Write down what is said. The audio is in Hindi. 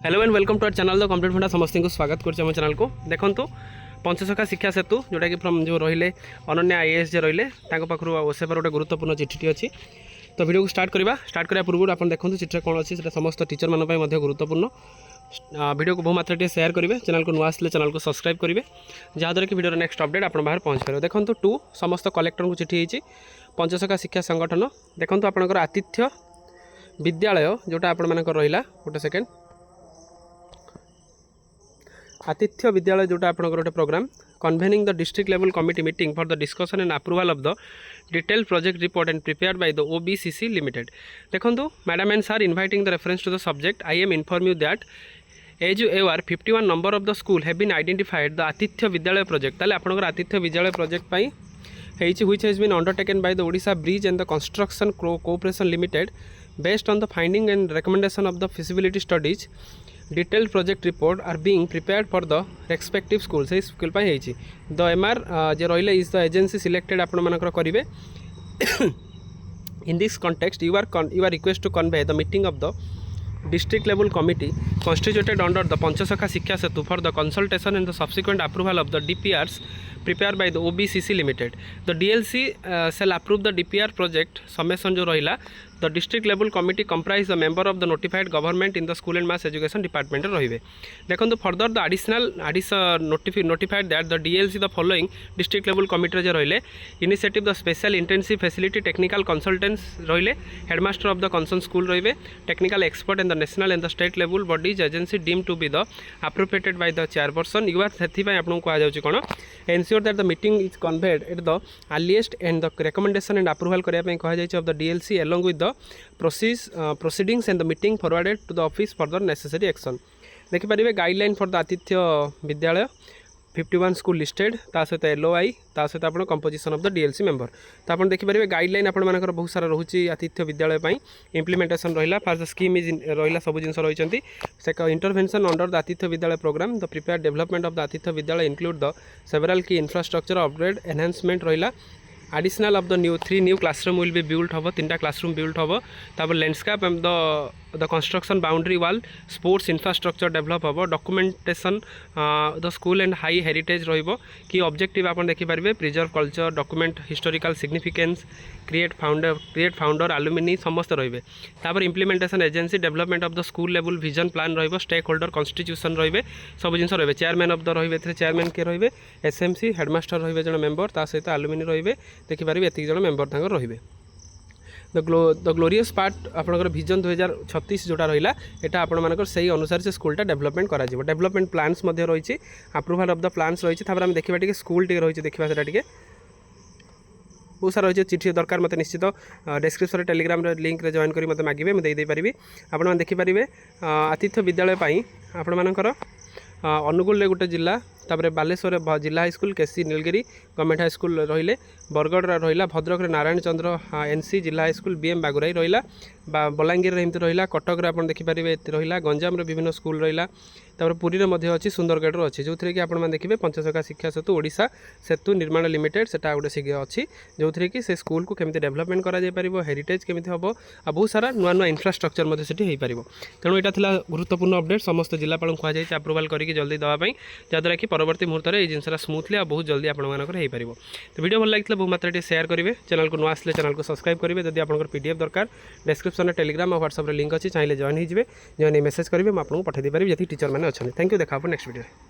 Hello and welcome to our channel the complete फंडा समस्त को स्वागत कर चैनल को देखूँ पंचसखा शिक्षा सेतु जोटा कि फ्रम जो रहिले अनन्या आईएएस जो रहिले पाखु ओसेपर गोटे गुरुत्वपूर्ण चिठी अच्छी। तो वीडियो को स्टार्ट करने पूर्व आप देखो चिठी कौन अच्छी समस्त टीचर मानी गुरुत्वपूर्ण। वीडियो को बहुमात्रा टे शेयर करेंगे, चैनल को नुआ आसले चैनल को सब्सक्राइब करेंगे जहाँद्वारा कि वीडियो नेक्स्ट अपडेट आप बाहर पहुँच पारे। देखो 2 समस्त कलेक्टर को चिठी होती पंचसखा शिक्षा संगठन। देखो आपंकर आतिथ्य विद्यालय जोटा आपण रहा गोटे सेकेंड आतिथ्य विद्यालय जोटा आपंकर गोटे program convening the district level committee meeting for the discussion and approval of the detail project report and prepared by the OBCC limited. देखो madam and sir inviting the reference to the subject I am inform you that as you are 51 number of the school have been identified the आतिथ्य विद्यालय प्रोजेक्ट। ताले आपंकर आतिथ्य विद्यालय प्रोजेक्ट पाई which has been undertaken by the Odisha Bridge and the Construction Corporation Limited based on the finding and recommendation of the feasibility studies. Detailed project report are being prepared for the respective schools. Say school पाई है the MR जे रहिले is the agency selected आपण मानकर करिवे। In this context you are request to convey the meeting of the district level committee constituted under the Panchasakha Shiksha Setu for the consultation and the subsequent approval of the DPRs prepared by the OBCC Limited. The DLC shall approve the DPR project summation जो रहिला। The district level committee comprise the member of the notified government in the school and mass education department रहिबे। देखो further the additional notified that the DLC the following district level committee जो रहिले initiative the special intensive facility technical consultants रहिले headmaster of the concerned school रहिबे technical expert and the national and the state level bodies agency deemed to be the appropriated by the chairperson। You are सेथि पय आपन को आ जाउची कोन ensure that the meeting is conveyed at the earliest and the recommendation and approval करिया पय कहा जाइछ of the DLC along with the proceedings and the meeting forwarded to the office for the necessary action। देखि परिबे गाइडलाइन फॉर द आतिथ्य विद्यालय 51 स्कूल लिस्टेड ता सहित LOI ता सहित आपण composition of the DLC member. तो आपण देखि परिबे गाइडलाइन आपण मानकर बहुत सारा रहुची आतिथ्य विद्यालय पई इंप्लीमेंटेशन रहिला फॉर द स्कीम इज रहिला सब जिंस रहिचंती से इंटरवेंशन अंडर द आतिथ्य विद्यालय program the prepare development of the आतिथ्य विद्यालय include the several key infrastructure upgrade enhancement रहिला। Additional of the 3 new classroom will be built होबो 3टा क्लासरूम बिल्ड होबो। तापर landscape and the construction boundary wall sports infrastructure develop होबो। Documentation the school and high heritage रहिबो कि ऑब्जेक्टिव आपण देखि परिबे preserve culture document historical significance create founder alumni समस्त रहिबे। तापर implementation agency development of the school level vision plan रहिबो स्टेक होल्डर कॉन्स्टिट्यूशन रहिबे सब जिंस रहिबे। चेयरमैन ऑफ द रहिबे थे चेयरमैन के रहिबे SMC हेडमास्टर रहिबे जण मेंबर ता सहित एलुमिनी रहिबे देखि परिबे एति जण मेंबर तांगर रहिबे। द ग्लोरियस पार्ट आपनकर विजन 2036 जोटा रहिला एटा आपण मानकर सही अनुसार से स्कूलटा डेवलपमेंट करा जिवो। डेवलपमेंट प्लान्स मध्ये रहिछि अप्रूवल ऑफ द प्लान्स रहिछि। तापर हम देखिबा टिके स्कूल टिके रहिछि देखिबा सेटा टिके बहुत सारा रही चिठी दरकार मत निश्चित डिस्क्रिप्शन टेलीग्राम लिंक रे जॉइन करी मत मागिबे मैं दे पारिबी। आपण मान देखि पारिबे आतिथ्य विद्यालय पई आपण मानकर अनुगुल गोटे जिला तापर बालेश्वर जिला हाईस्कूल केसी नीलगिरी गवर्नमेंट हाईस्कूल रहिले बरगढ़ रहिला भद्रक नारायण चंद्र NC जिला हाईस्कूल BM बागुराई रहिला बलांगीर एमती रहिला कटक आप देखिपारे रहिला गंजाम विभिन्न स्कूल रहिला तापर पुरी रे मध्ये अछि सुंदरगढ़ रो अछि जोथरे कि आपण मान देखिबे पंचसखा शिक्षा सेतु ओडिशा सेतु निर्माण लिमिटेड सेटा गोटे सिगे अछि जोथरे कि से स्कूल को केमिति डेवलपमेंट करा जाय परिबो हेरिटेज केमिति हबो आ बहुत सारा नुआ नुआ इंफ्रास्ट्रक्चर मध्ये सेठी हेई परिबो। तेणु एटा थिला गुरुत्वपूर्ण अपडेट समस्त जिलापाल को जाय अप्रूवल करिकि जल्दी दवा पई जदरा कि परवर्ती मुहूर्त रे जिनसरा स्मूथली आ बहुत जल्दी आपण मानकर हेई परिबो। तो वीडियो भल लागितले बहुत मात्रा टे शेयर करिवे चैनल को नुआ आसले चैनल को सब्सक्राइब करिवे जदि आपनकर PDF दरकार डिस्क्रिप्शन रे टेलीग्राम और व्हाट्सएप रे लिंक अछि चाहिले जॉइन हिजबे जॉइन मेसेज करिवे म आपन को पठा दे परिबे जति टीचर माने अछन। थैंक यू देखा नेक्स्ट वीडियो।